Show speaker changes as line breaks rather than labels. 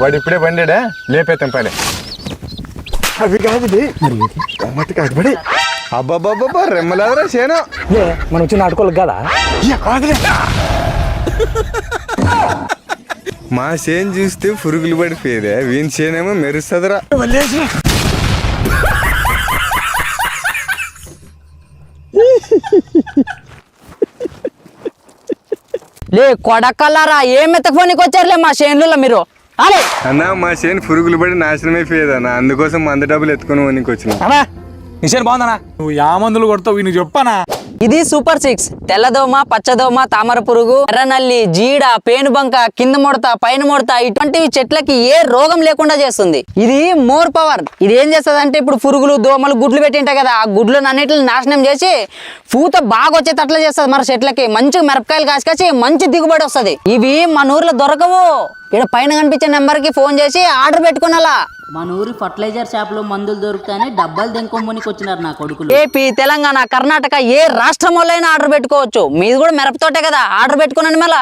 వాడు ఇప్పుడే బండాడా లేపేతాం పని అవి కాదు గమ్మటి కాకబడి అబ్బాబ్బాబ్బా రెమ్మలేదరా చేను
మనం వచ్చిన ఆడుకోలేదు కదా
మా చేను చూస్తే పురుగులు పడిపోయేదే వీని చేనేమో మెరుస్తుందిరా
లే కొడకల్లారా ఏం ఎత్తకపోనికి వచ్చారులే మా చేనులలో మీరు అరే
అన్నా మా చేను పురుగులు పడి నాశనం అయిపోయేదన్నా అందుకోసం మంద డబ్బులు ఎత్తుకొని వనికి వచ్చిన
అన్నా నిషేన్ బాగుందనా నువ్వు యా మందులు కొడతావు నీకు చెప్పానా
ఇది సూపర్ 6 తెల్లదోమ పచ్చదోమ తామర పురుగు ఎర్రనల్లి జీడ పేనుబంక కింద ముడత పైన ముడత ఇటువంటివి చెట్లకి ఏ రోగం లేకుండా చేస్తుంది ఇది మోర్ పవర్ ఇది ఏం చేస్తుంది అంటే ఇప్పుడు పురుగులు దోమలు గుడ్లు పెట్టింటాయి కదా ఆ గుడ్లను అన్నిటిని నాశనం చేసి పూత బాగా వచ్చేటట్లు చేస్తుంది మన చెట్లకి మంచిగా మిరపకాయలు కాసుకొచ్చి మంచి దిగుబడి వస్తుంది ఇవి మన ఊర్లో దొరకవు ఇక్కడ పైన కనిపించే నెంబర్కి ఫోన్ చేసి ఆర్డర్ పెట్టుకున్నాలా
మన ఊరి ఫర్టిలైజర్ షాప్ లో మందులు దొరుకుతాయని డబ్బాలు దెంకొమ్మనికి వచ్చినారు నా కొడుకులు.
ఏపీ తెలంగాణ కర్ణాటక ఏ రాష్ట్రం వాళ్ళైనా ఆర్డర్ పెట్టుకోవచ్చు మీది కూడా మిరపతోటే కదా ఆర్డర్ పెట్టుకున్నాను మళ్ళా